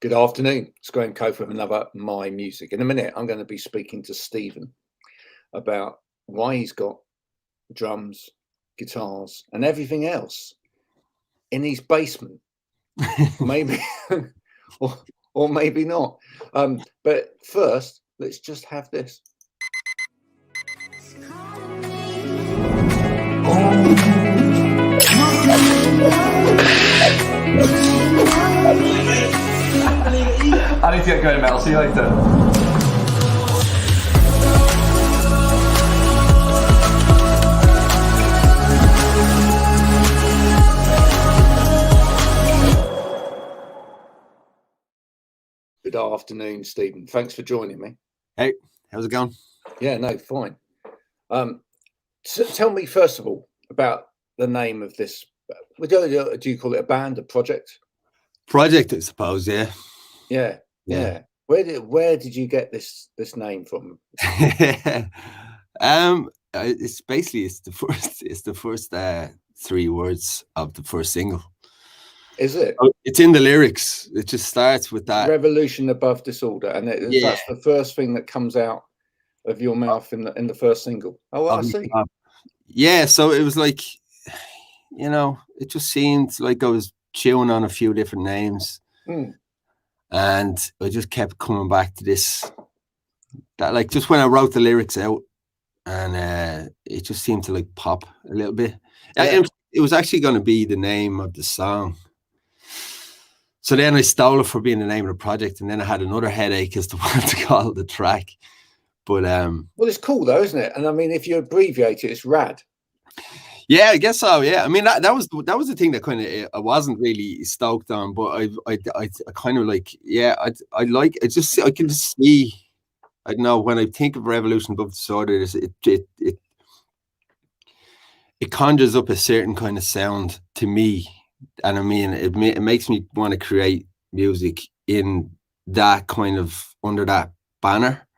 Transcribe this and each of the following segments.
Good afternoon. It's Graham Coath with another MyMusic. In a minute, I'm going to be speaking to Stephen about why he's got drums, guitars, and everything else in his basement. Maybe, or maybe not. But first, let's just have this. I need to get going, Mel. See you later. Good afternoon, Stephen. Thanks for joining me. Hey, how's it going? Yeah, no, fine. Tell me first of all about the name of this. Do you call it a band, a project? Project, I suppose. Yeah. Yeah. Where did you get this name from? It's the first 3 words of the first single. Is it? It's in the lyrics. It just starts with that. Revolution above disorder, and that's the first thing that comes out of your mouth in the first single. Oh, well, I see. Yeah, so it was like, it just seemed like I was chewing on a few different names. And I just kept coming back to this, that like just when I wrote the lyrics out, and it just seemed to like pop a little bit. Yeah. It was actually going to be the name of the song. So then I stole it for being the name of the project, and then I had another headache as to what to call the track. But well, it's cool though, isn't it? And I mean, if you abbreviate it, it's rad. Yeah, I guess so. Yeah, I mean that was the thing that kind of I wasn't really stoked on, but I kind of like, yeah, I like it. Just I can just see. I don't know, when I think of Revolution Above Disorder, it conjures up a certain kind of sound to me, and I mean it makes me want to create music in that kind of under that banner.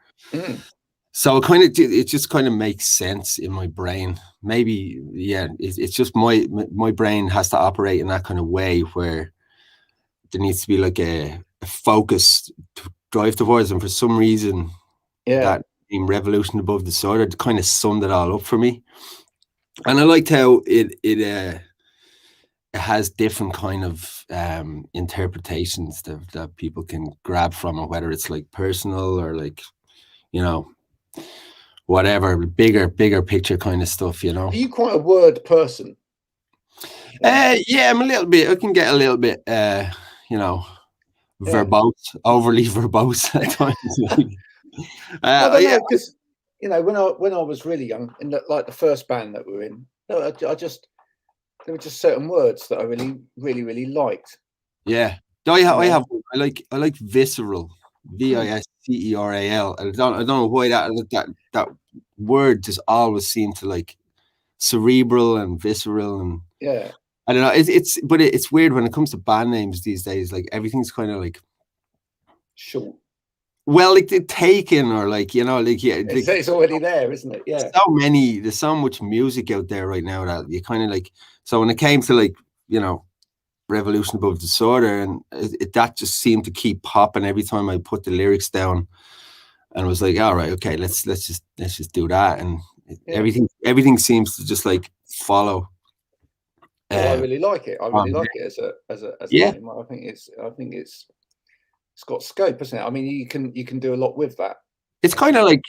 So it just kind of makes sense in my brain. Maybe, yeah, it's just my brain has to operate in that kind of way where there needs to be like a focus to drive towards, and for some reason, that name Revolution Above Disorder kind of summed it all up for me. And I liked how it has different kind of interpretations that people can grab from it, whether it's like personal or like, whatever, bigger picture kind of stuff, Are you quite a word person? Yeah, I'm a little bit. I can get a little bit, verbose, overly verbose at times. Because when I was really young, in the first band that we were in, there were just certain words that I really liked. Yeah, I like visceral. VISCERAL. I don't know why that word just always seemed to like cerebral and visceral, and I don't know. It's weird when it comes to band names these days. Like everything's kind of like short. Well, like they're taken, or like it's already there, isn't it? Yeah. There's so much music out there right now that you kind of like. So when it came to like Revolution Above Disorder, and that just seemed to keep popping every time I put the lyrics down, and I was like, all right, okay, let's just do that, and everything seems to just like follow. Well, I really like it. I really like it as a name. I think it's got scope, isn't it? I mean, you can do a lot with that. It's kind of like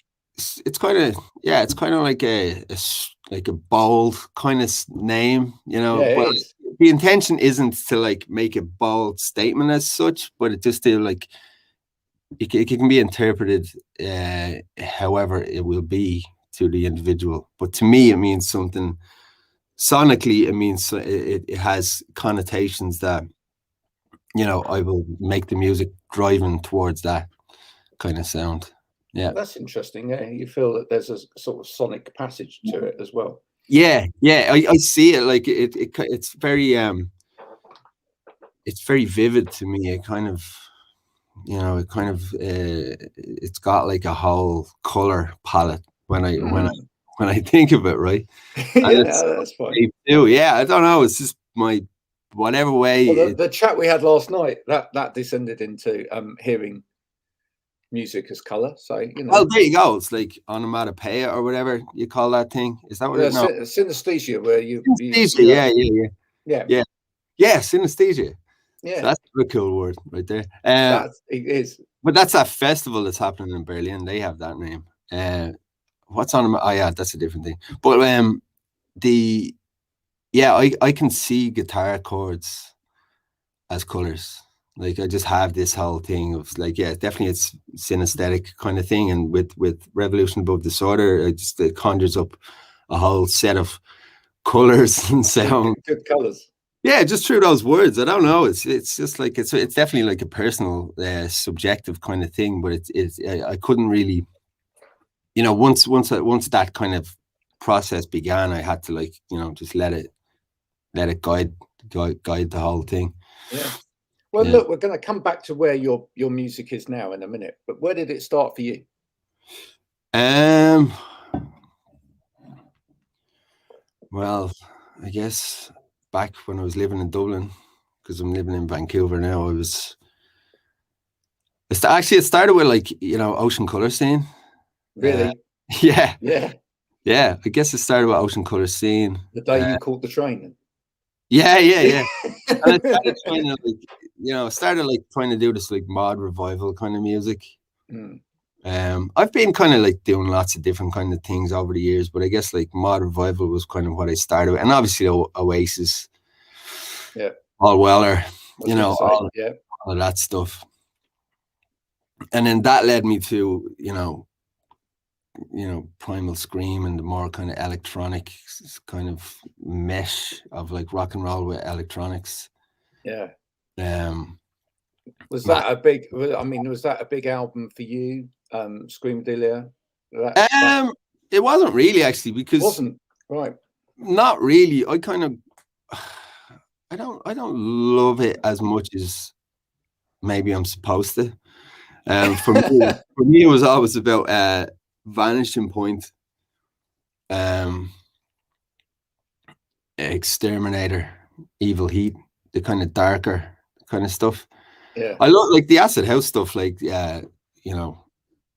a bold kind of name, but the intention isn't to like make a bold statement as such, but it just to like it can be interpreted however it will be to the individual. But to me, it means something sonically. It means it has connotations that I will make the music driving towards that kind of sound. Yeah, that's interesting. Yeah, you feel that there's a sort of sonic passage to it as well. Yeah, I see it like it's very vivid to me. It kind of it's got like a whole color palette when I think of it, right? Yeah, that's fine. Yeah, I don't know. It's just my whatever way. Well, the chat we had last night, that descended into hearing music as color. So, you know. Well, there you go. It's like onomatopoeia or whatever you call that thing. Is that what it is? No. Synesthesia, where you Synesthesia, yeah, synesthesia. Yeah. So that's a cool word right there. It is. But that's that festival that's happening in Berlin. They have that name. What's on? Oh yeah, that's a different thing. But I can see guitar chords as colors. Like I just have this whole thing of like, yeah, definitely it's synesthetic kind of thing. And with Revolution Above Disorder, it conjures up a whole set of colors and sound. Good colors. Yeah, just through those words. I don't know. It's just like it's definitely like a personal, subjective kind of thing. But I couldn't really, you know, once that kind of process began, I had to like, you know, just let it guide the whole thing. Yeah. Well, look, we're going to come back to where your music is now in a minute. But where did it start for you? Well, I guess back when I was living in Dublin, because I'm living in Vancouver now, it started with like, you know, Ocean Colour Scene. Really? Yeah. Yeah. I guess it started with Ocean Colour Scene. The day you caught the train. Yeah. And I started trying to like, you know, trying to do this like mod revival kind of music. I've been kind of like doing lots of different kind of things over the years, but I guess like mod revival was kind of what I started with, and obviously Oasis, All Weller, you know, all of that stuff, and then that led me to you know, Primal Scream and the more kind of electronic kind of mesh of like rock and roll with electronics. Yeah. Was that a big? I mean, was that a big album for you, Screamadelia? It wasn't really actually, because wasn't right. Not really. I kind of, I don't love it as much as maybe I'm supposed to. For me, it was always about Vanishing Point, Exterminator, Evil Heat, the kind of darker kind of stuff. Yeah, I love like the acid house stuff, like you know,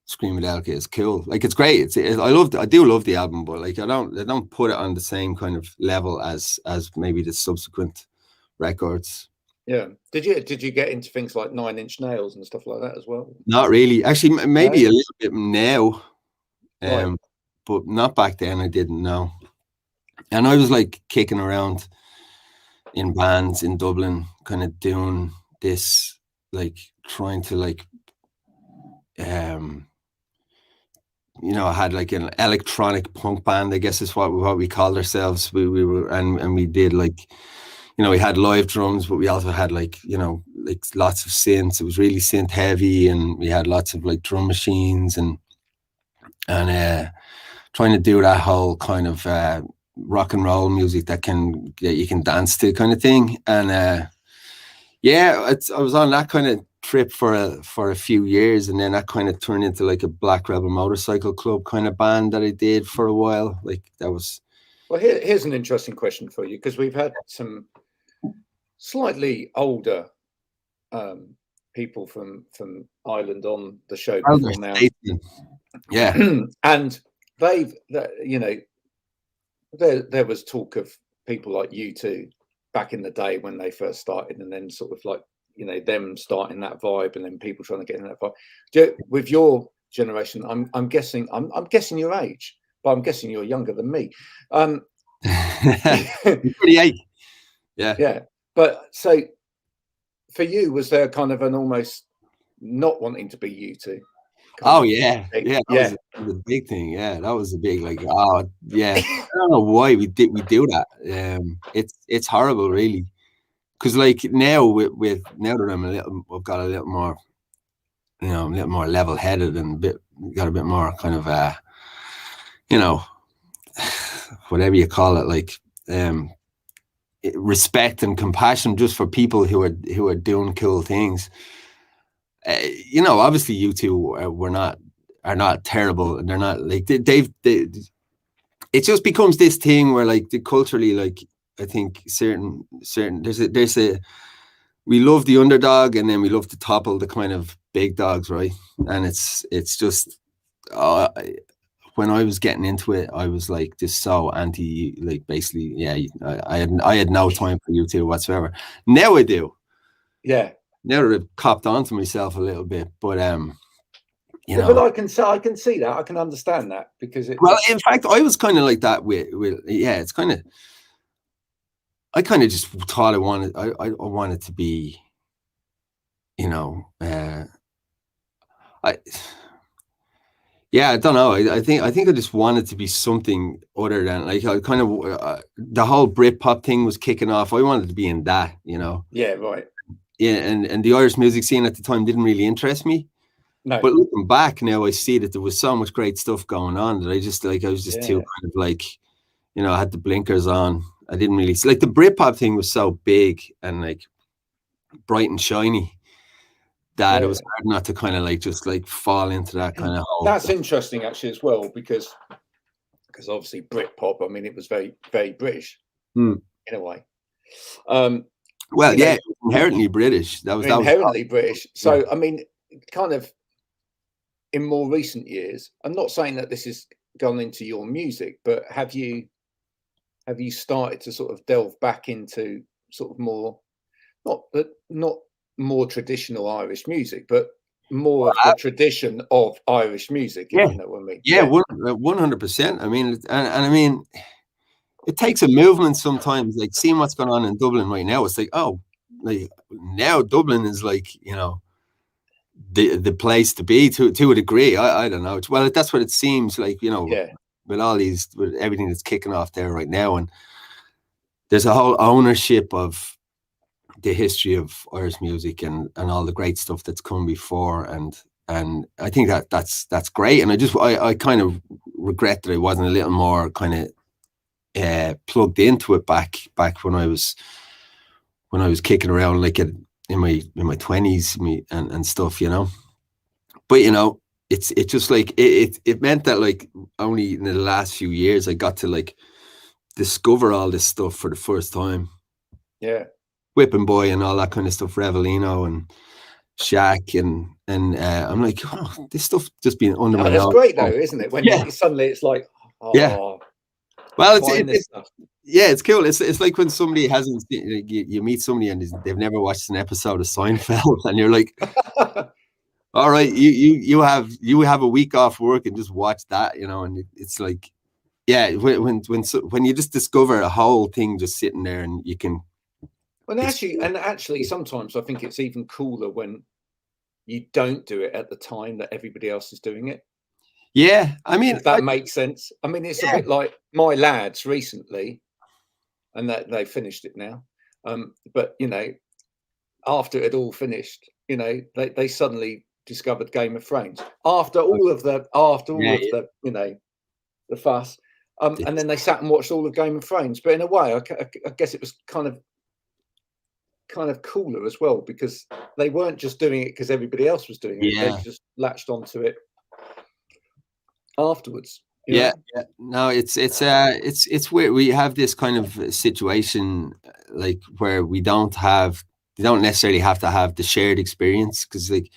Screamadelica is cool. Like it's great. I do love the album, but like I don't put it on the same kind of level as maybe the subsequent records. Yeah. Did you get into things like 9 Inch Nails and stuff like that as well? Not really. Actually, maybe a little bit now, right. But not back then. I didn't know. And I was like kicking around in bands in Dublin, kind of doing this, like trying to like, you know, I had like an electronic punk band, I guess is what we called ourselves. We were, and we did like, you know, we had live drums, but we also had like, you know, like lots of synths. It was really synth heavy, and we had lots of like drum machines and trying to do that whole kind of rock and roll music that you can dance to kind of thing. And I was on that kind of trip for a few years, and then that kind of turned into like a Black Rebel Motorcycle Club kind of band that I did for a while. Like that was. Well, here's an interesting question for you, because we've had some slightly older people from Ireland on the show before now. Yeah. And you know, there was talk of people like U2 back in the day when they first started, and then sort of like, you know, them starting that vibe, and then people trying to get in that vibe. With your generation, I'm guessing your age, but I'm guessing you're younger than me. 38. Yeah. But so for you, was there kind of an almost not wanting to be U2? Oh yeah. That was the big thing. Yeah, that was the big like. Oh yeah, I don't know why we do that. It's horrible, really, because like now now that I've got a little more, you know, a little more level-headed and got a bit more kind of you know, whatever you call it, like respect and compassion just for people who are doing cool things. You know, obviously you two are not terrible, and they're not like it just becomes this thing where like culturally, like I think certain there's a we love the underdog, and then we love to topple the kind of big dogs, right? And it's just when I was getting into it, I was like just so anti, like basically, yeah. I had no time for YouTube whatsoever. Now I do. Yeah. Now that I've copped onto myself a little bit, but you know. But I can see that. I can understand that because Well, in fact, I was kind of like that with yeah. It's kind of. I kind of just thought I wanted to be, you know, I don't know. I think I just wanted to be something other than, like, I kind of the whole Britpop thing was kicking off. I wanted to be in that, you know. Yeah, right. Yeah, and the Irish music scene at the time didn't really interest me. No. But looking back now, I see that there was so much great stuff going on that I was just too kind of like, you know, I had the blinkers on. I didn't really like the Britpop thing was so big and like bright and shiny that it was hard not to kind of like just like fall into that kind of hole. That's interesting actually as well, because obviously Britpop, I mean, it was very, very British in a way. Well, yeah, inherently British. That was inherently British. So I mean, kind of in more recent years, I'm not saying that this has gone into your music, but have you started to sort of delve back into sort of more, not more traditional Irish music, but more of the tradition of Irish music, if you know what I mean? Yeah, 100%. I mean, and I mean, it takes a movement sometimes. Like seeing what's going on in Dublin right now, it's like, oh, like now Dublin is like, you know, the place to be to a degree. I don't know. Well, that's what it seems like, you know, with all these, with everything that's kicking off there right now, and there's a whole ownership of the history of Irish music and all the great stuff that's come before, and I think that's great. And I kind of regret that I wasn't a little more kind of plugged into it back when I was kicking around like in my 20s and stuff, you know. But you know, it's just like it meant that like only in the last few years I got to like discover all this stuff for the first time. Yeah. Whipping Boy and all that kind of stuff, Revelino and Shaq, and I'm like, oh, this stuff just being under my nose. That's great though, isn't it? When suddenly it's like, oh, well, it's cool. It's like when somebody hasn't seen, you meet somebody and they've never watched an episode of Seinfeld, and you're like, all right, you have a week off work and just watch that, you know. And it's like, yeah, when you just discover a whole thing just sitting there and you can. Well, actually, sometimes I think it's even cooler when you don't do it at the time that everybody else is doing it. Yeah, I mean, if that makes sense. I mean, it's a bit like My Lads recently, and that they finished it now. But you know, after it had all finished, you know, they suddenly discovered Game of Thrones after all of the you know, the fuss. And then they sat and watched all of Game of Thrones. But in a way, I guess it was kind of cooler as well, because they weren't just doing it because everybody else was doing it. They just latched onto it afterwards. Yeah. No, it's where we have this kind of situation, like where they don't necessarily have to have the shared experience, because like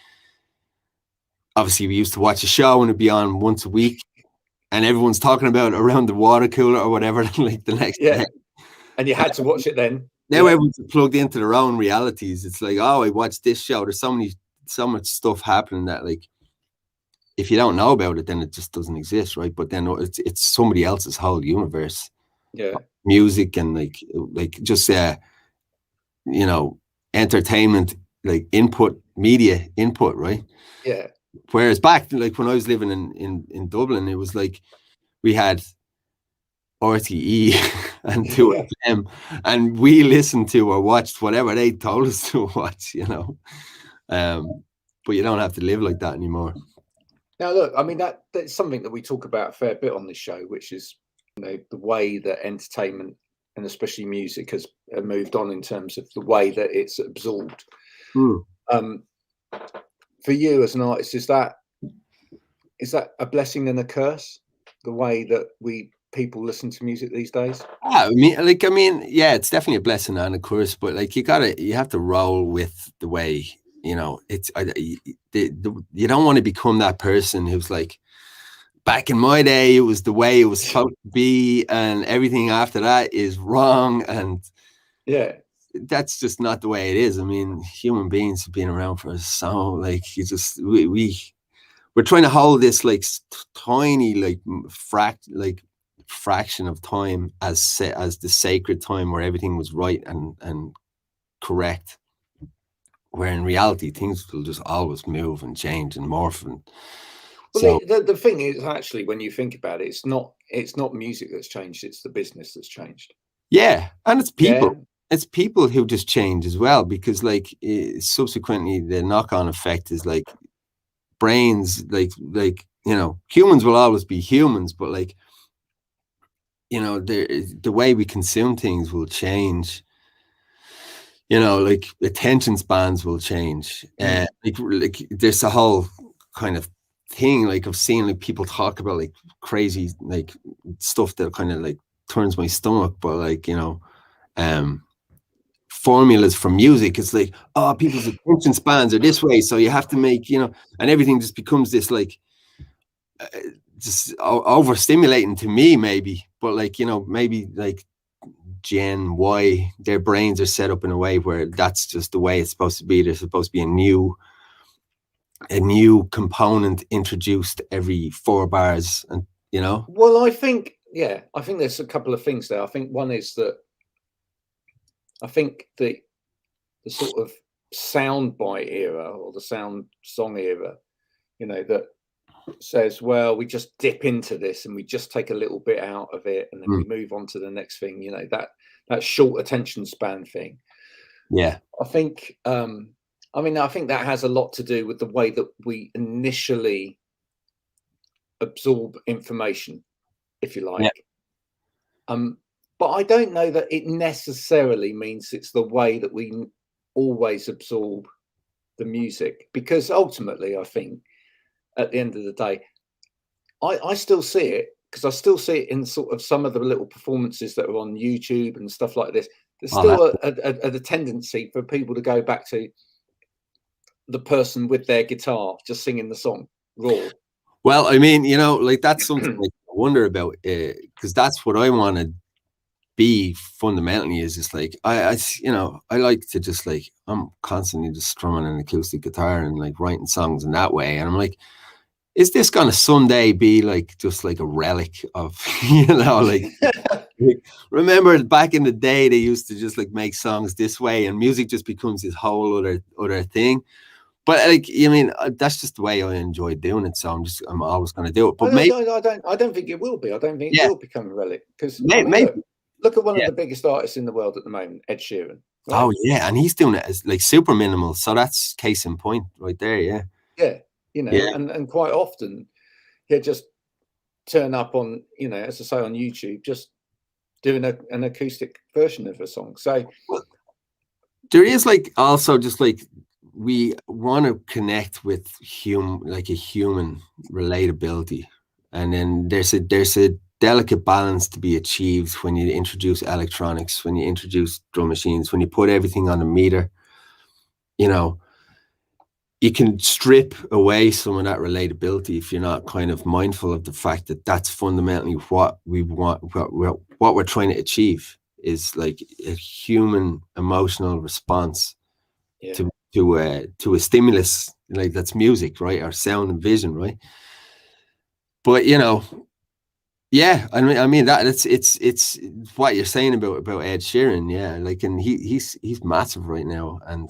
obviously we used to watch a show and it'd be on once a week and everyone's talking about it around the water cooler or whatever like the next day. And you had to watch it then. Now everyone's plugged into their own realities. It's like, oh, I watched this show. There's so much stuff happening that, like, if you don't know about it, then it just doesn't exist, right? But then it's somebody else's whole universe. Yeah, music and like just you know, entertainment, like media input, right? Yeah. Whereas back, like when I was living in Dublin, it was like we had RTE and 2FM, and we listened to or watched whatever they told us to watch, you know. But you don't have to live like that anymore. Now, look, I mean, that's something that we talk about a fair bit on this show, which is, you know, the way that entertainment and especially music has moved on in terms of the way that it's absorbed. For you as an artist, is that a blessing and a curse? The way that we people listen to music these days? I mean, yeah, it's definitely a blessing and a curse, but like you have to roll with the way, it's you don't want to become that person who's like, back in my day, it was the way it was supposed to be, and everything after that is wrong, and yeah, that's just not the way it is. I mean, human beings have been around for so like we're trying to hold this like tiny like fraction of time as the sacred time where everything was right and correct, where in reality things will just always move and change and morph. And well, the thing is, actually, when you think about it, it's not music that's changed, it's the business that's changed. Yeah, and it's people. Yeah. It's people who just change as well, because like subsequently the knock-on effect is like brains, like humans will always be humans, but like the way we consume things will change. Like attention spans will change. Like there's a whole kind of thing like of seeing like people talk about like crazy like stuff that kind of like turns my stomach, but like formulas for music. It's like, oh, people's attention spans are this way, so you have to make and everything just becomes this like just overstimulating to me, maybe. But like maybe like Gen Y, their brains are set up in a way where that's just the way it's supposed to be. There's supposed to be a new component introduced every 4 bars, and well, I think there's a couple of things there. I think one is that I think the sort of soundbite era, or the sound song era, that says, well, we just dip into this and we just take a little bit out of it and then we move on to the next thing, that short attention span thing. Yeah, I think I think that has a lot to do with the way that we initially absorb information, if you like. Yeah. But I don't know that it necessarily means it's the way that we always absorb the music, because ultimately, I think at the end of the day, I still see it, because I still see it in sort of some of the little performances that are on YouTube and stuff like this. There's still a tendency for people to go back to the person with their guitar just singing the song raw. Well, I mean, like that's something I wonder about, because that's what I want to be fundamentally, is just like I like to just like, I'm constantly just strumming an acoustic guitar and like writing songs in that way, and I'm like, is this gonna someday be like just like a relic of like remember back in the day they used to just like make songs this way, and music just becomes this whole other thing. But like, I mean, that's just the way I enjoy doing it, so I'm always going to do it. But I don't think it will be. I don't think it will become a relic, because look at one of the biggest artists in the world at the moment, Ed Sheeran. Right? Oh yeah, and he's doing it as like super minimal. So that's case in point right there. Yeah. Yeah, and quite often he'll just turn up on, as I say, on YouTube, just doing an acoustic version of a song. So there is like also just like, we want to connect with like a human relatability, and then there's a delicate balance to be achieved when you introduce electronics, when you introduce drum machines, when you put everything on a meter. You can strip away some of that relatability if you're not kind of mindful of the fact that that's fundamentally what we want, what we're trying to achieve, is like a human emotional response to a stimulus, like that's music, right? Or sound and vision, right? But yeah, I mean that it's what you're saying about Ed Sheeran, yeah. Like, and he's massive right now, and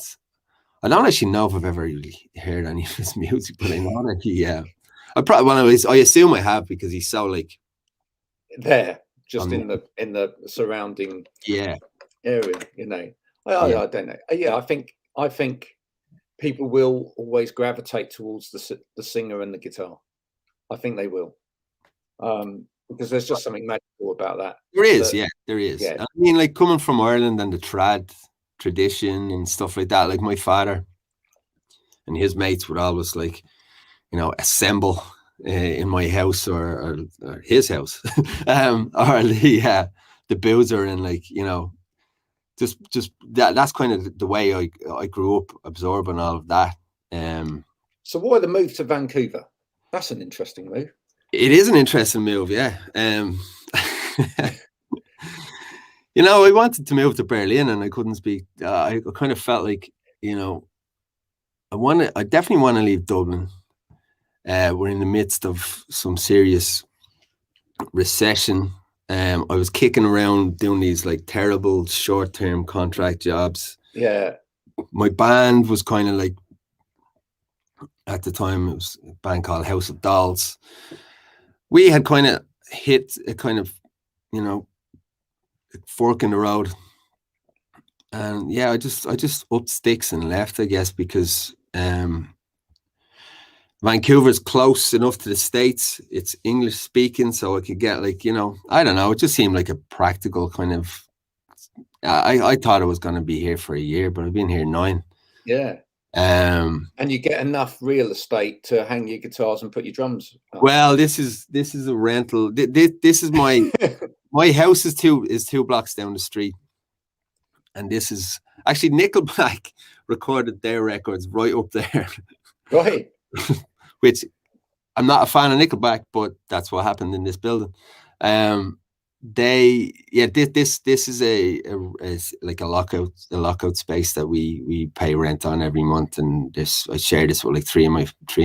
I don't actually know if I've ever really heard any of his music, but I know that I assume I have, because he's so like there, just in the surrounding area, I don't know. Yeah, I think people will always gravitate towards the singer and the guitar. I think they will, because there's just something magical about that. There is. Yeah. I mean, like, coming from Ireland and the trad tradition and stuff like that, like my father and his mates would always like, assemble in my house or his house, or the boozer, and like, you know, just that's kind of the way I grew up, absorbing all of that. So why the move to Vancouver? That's an interesting move. It is an interesting move, yeah. You know, I wanted to move to Berlin and I couldn't speak. I kind of felt like, you know, I definitely want to leave Dublin. We're in the midst of some serious recession. I was kicking around doing these like terrible short-term contract jobs. Yeah. My band was kind of like, at the time, it was a band called House of Dolls. We had kind of hit a kind of, you know, fork in the road. And yeah, I just upped sticks and left, I guess, because Vancouver's close enough to the States. It's English speaking, so I could get, like, you know, I don't know. It just seemed like a practical kind of. I thought I was going to be here for a year, but I've been here 9. Yeah. And you get enough real estate to hang your guitars and put your drums up. Well, this is a rental. This is my my house is 2 blocks down the street, and this is actually Nickelback recorded their records right up there. Right. Which I'm not a fan of Nickelback, but that's what happened in this building. This is a like a lockout space that we pay rent on every month, and I share this with like three of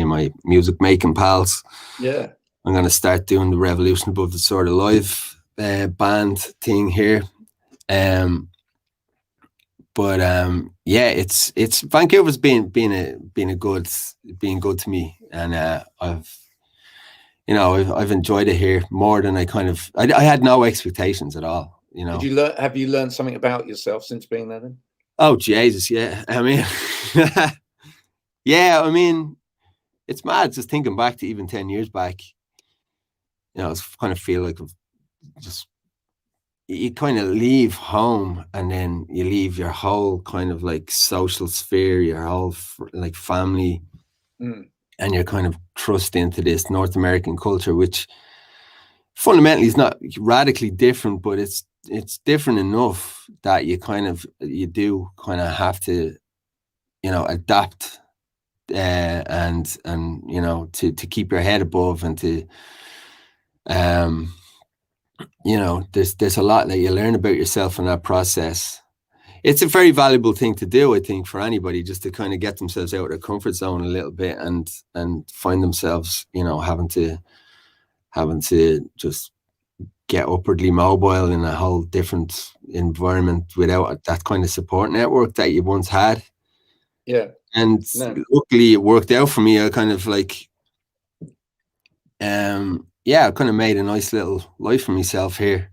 my music making pals. Yeah, I'm gonna start doing the Revolution Above the Sword of Life band thing here. It's Vancouver's been good to me, and I've enjoyed it here more than I had no expectations at all. You know, have you learned something about yourself since being there then? Oh Jesus, yeah. I mean, yeah. I mean, it's mad just thinking back to even 10 years back. You know, I kind of feel like just. You kind of leave home and then you leave your whole kind of like social sphere, your whole like family, and you're kind of thrust into this North American culture, which fundamentally is not radically different, but it's different enough that you do have to, you know, adapt and you know, to keep your head above and to you know, there's a lot that you learn about yourself in that process. It's a very valuable thing to do, I think, for anybody, just to kind of get themselves out of their comfort zone a little bit and find themselves, you know, having to just get upwardly mobile in a whole different environment without that kind of support network that you once had. Yeah. And luckily it worked out for me. I kind of like I kind of made a nice little life for myself here.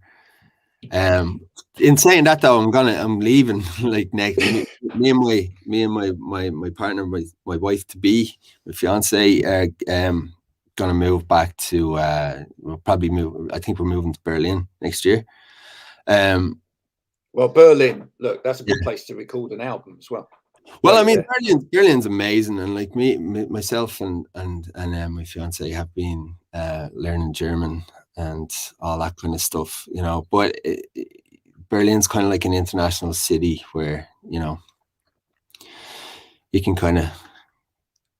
In saying that though, I'm leaving like next. me and my partner, my wife to be, my fiance, gonna move back to. We'll probably move. I think we're moving to Berlin next year. Well, Berlin, look, that's a good place to record an album as well. Well, I mean, Berlin's amazing, and like myself and my fiance have been learning German and all that kind of stuff, you know. But Berlin's kind of like an international city where, you know, you can kind of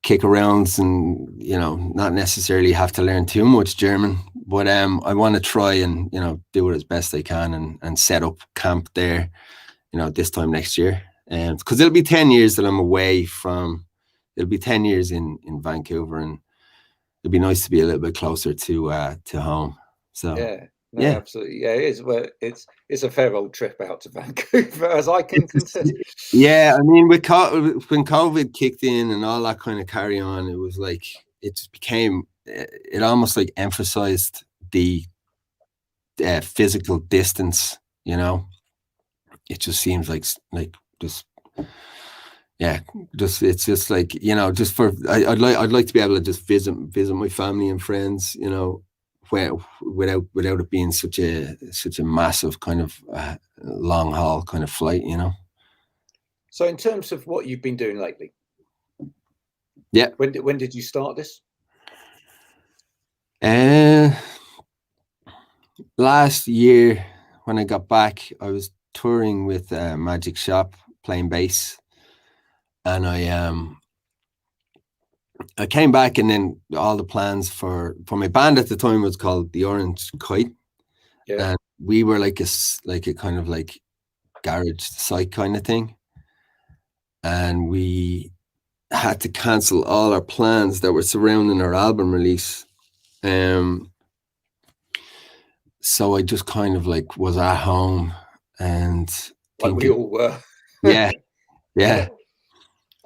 kick around and, you know, not necessarily have to learn too much German. But I want to try and, you know, do it as best I can and set up camp there, you know, this time next year. Because it'll be 10 years that I'm away from. It'll be 10 years in Vancouver, and it'd be nice to be a little bit closer to home. So yeah, absolutely, yeah, it is. Well, it's a fair old trip out to Vancouver, as I can consider. Yeah, I mean, when COVID kicked in and all that kind of carry on, it was like it just became. It almost like emphasized the physical distance. You know, it just seems like just. Yeah, it's just like, you know, just for I'd like to be able to just visit my family and friends, you know, without it being such a massive kind of long haul kind of flight, you know. So, in terms of what you've been doing lately, yeah, when did you start this? And last year when I got back, I was touring with Magic Shop playing bass, and I came back, and then all the plans for my band at the time was called the Orange Kite, and we were like a kind of like garage site kind of thing, and we had to cancel all our plans that were surrounding our album release. So I just kind of like was at home and like we all were. yeah.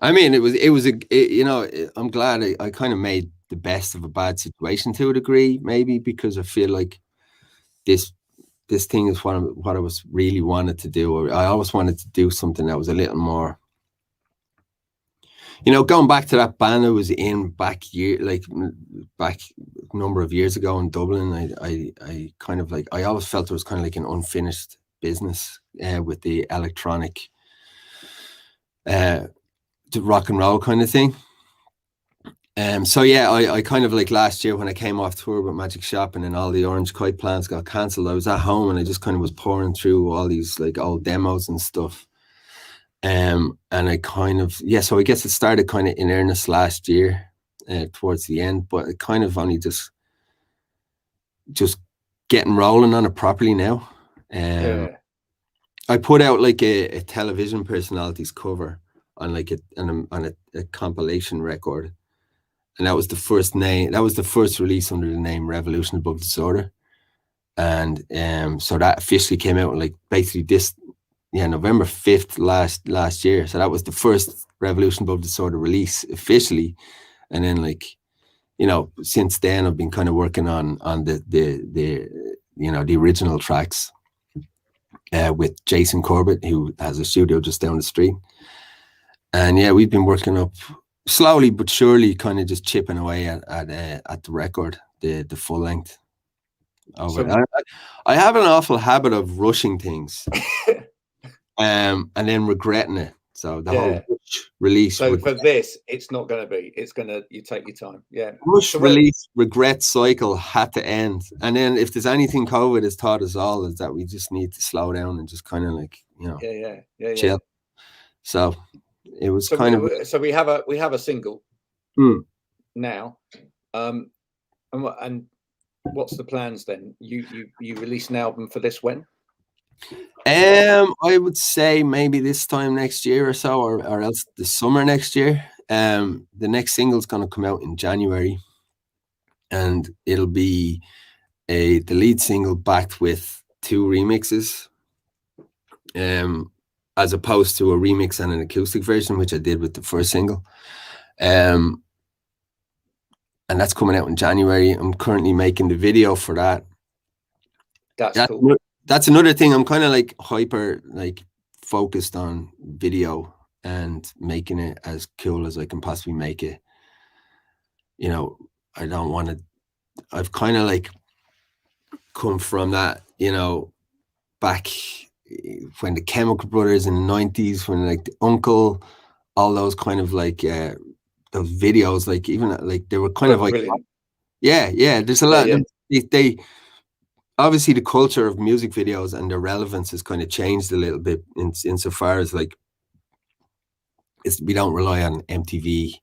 I mean, I'm glad I kind of made the best of a bad situation to a degree, maybe, because I feel like this thing is what I was really wanted to do. I always wanted to do something that was a little more, going back to that band I was in back a number of years ago in Dublin. I kind of like, I always felt there was kind of like an unfinished business with the electronic, the rock and roll kind of thing. So yeah, I kind of like last year when I came off tour with Magic Shop and then all the Orange Kite plans got cancelled, I was at home and I just kind of was pouring through all these like old demos and stuff. And I kind of, so I guess it started kind of in earnest last year towards the end, but it kind of only just getting rolling on it properly now. I put out like a television personalities cover on like a compilation record. And that was the first release under the name Revolution Above Disorder. And so that officially came out like basically November 5th last year. So that was the first Revolution Above Disorder release officially. And then like, since then I've been kind of working on the original tracks with Jason Corbett, who has a studio just down the street. And yeah, we've been working up slowly but surely, kind of just chipping away at the record, the full length. I have an awful habit of rushing things, and then regretting it. So the whole release. So for this, it's not going to be. It's going to, you take your time. Yeah. Rush, release, regret cycle had to end. And then if there's anything COVID has taught us all, is that we just need to slow down and just kind of like, chill. So it was so we have a single now, and what's the plans then? You release an album for this when? I would say maybe this time next year or so, or else the summer next year. The next single's going to come out in January, and it'll be the lead single backed with 2 remixes, as opposed to a remix and an acoustic version, which I did with the first single. And that's coming out in January. I'm currently making the video for that. That's cool. That's another thing. I'm kind of like hyper like focused on video and making it as cool as I can possibly make it. I don't want to, I've kind of like come from that, back when the Chemical Brothers in the 90s, when like the Uncle, all those kind of like those videos, like even like they were kind of like brilliant. There's a lot. They obviously the culture of music videos and their relevance has kind of changed a little bit insofar as like we don't rely on MTV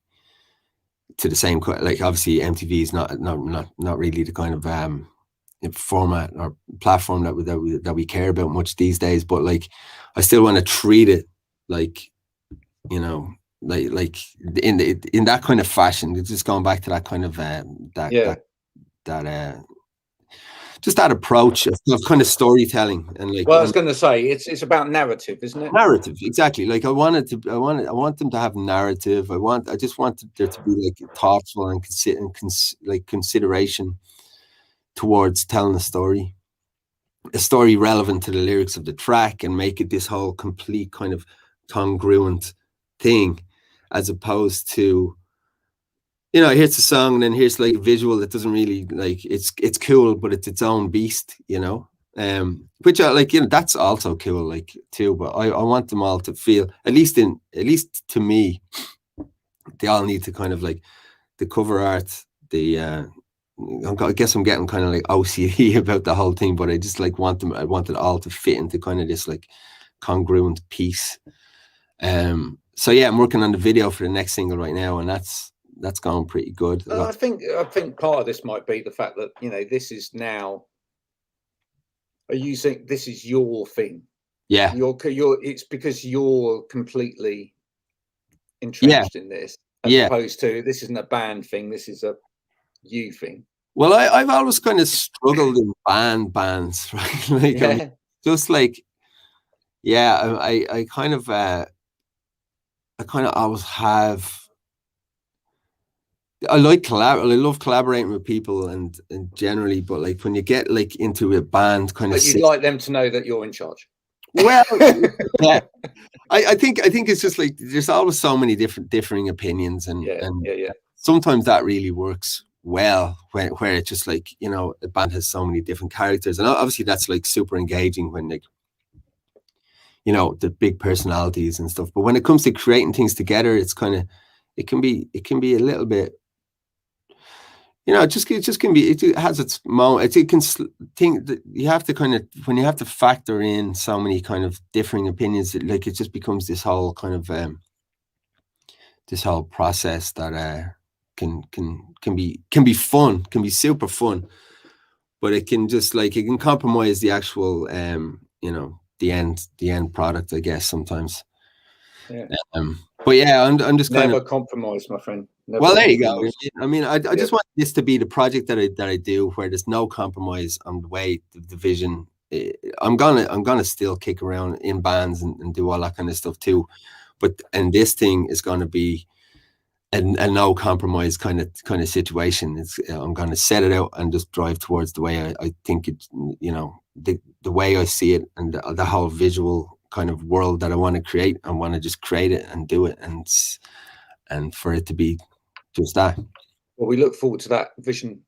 to the same, like obviously MTV is not really the kind of format or platform that we care about much these days, but like I still want to treat it like like in that kind of fashion. It's just going back to that kind of just that approach of kind of storytelling. And like, well, I was going to say it's about narrative, isn't it? Narrative, exactly. Like I want them to have narrative. I just want there to be like thoughtful and consideration towards telling a story relevant to the lyrics of the track, and make it this whole complete kind of congruent thing, as opposed to, here's a song and then here's like a visual that doesn't really, like, it's cool, but it's its own beast, which I like, that's also cool, like, too. But I want them all to feel, at least to me, they all need to kind of like the cover art, the I guess I'm getting kind of like OCD about the whole thing, but I just like want it all to fit into kind of this like congruent piece. So yeah, I'm working on the video for the next single right now, and that's going pretty good. I think part of this might be the fact that, you know, this is now, are you saying this is your thing? Yeah, it's because you're completely entrenched in this, as opposed to this isn't a band thing, this is a you thing. Well, I've always kind of struggled in bands, right? Like, I mean, just like, yeah, I kind of always have. I love collaborating with people and generally, but like when you get like into a band kind of, but you'd like them to know that you're in charge. Well, yeah, I think it's just like there's always so many differing opinions, and sometimes that really works well where it's just like, you know, a band has so many different characters, and obviously that's like super engaging when, like, you know, the big personalities and stuff. But when it comes to creating things together, it's kind of, it can be a little bit, you know, it just can be, it has its moment. It can think that you have to kind of, when you have to factor in so many kind of differing opinions, like it just becomes this whole kind of this whole process that can be fun, can be super fun, but it can just like, it can compromise the actual you know, the end product, I guess, sometimes. Yeah. But yeah, I'm just kind of compromise, my friend. Never well, there you go. I mean, I just want this to be the project that I do, where there's no compromise on the way, the vision. I'm gonna still kick around in bands and do all that kind of stuff too, and this thing is gonna be a no compromise kind of situation. I'm gonna set it out and just drive towards the way I think it, you know, the way I see it, and the whole visual kind of world that I want to create. I want to just create it and do it, and for it to be just that. Well, we look forward to that vision.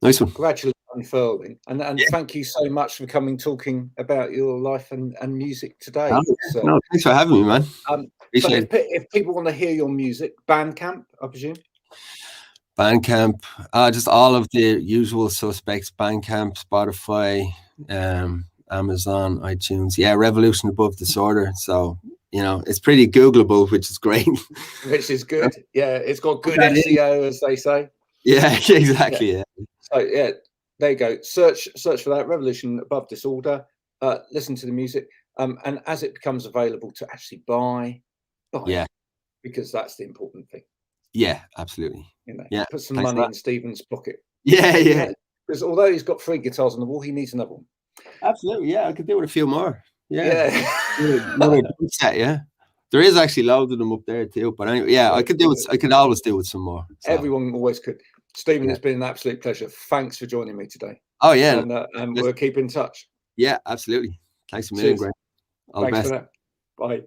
Nice one. Gradually unfurling, and thank you so much for coming, talking about your life and music today. No, thanks for having me, man. So if people want to hear your music, Bandcamp, I presume. Bandcamp, just all of the usual suspects: Bandcamp, Spotify, Amazon, iTunes. Yeah, Revolution Above Disorder. So, you know, it's pretty Googleable, which is great. Which is good. Yeah, it's got good SEO, as they say. Yeah, exactly. Yeah. So yeah, there you go. Search for that, Revolution Above Disorder. Listen to the music, and as it becomes available to actually buy it, because that's the important thing. Yeah, absolutely. You know, put some money in Stephen's pocket. Yeah. Because although he's got 3 guitars on the wall, he needs another one. Absolutely, yeah. I could do with a few more. Yeah. Another set, yeah. There is actually loads of them up there too. But anyway, yeah, I could always do with some more. So. Everyone always could. Stephen, it's been an absolute pleasure. Thanks for joining me today. Oh yeah, and we'll keep in touch. Yeah, absolutely. Thanks a million, Greg. All the best. For that. Bye.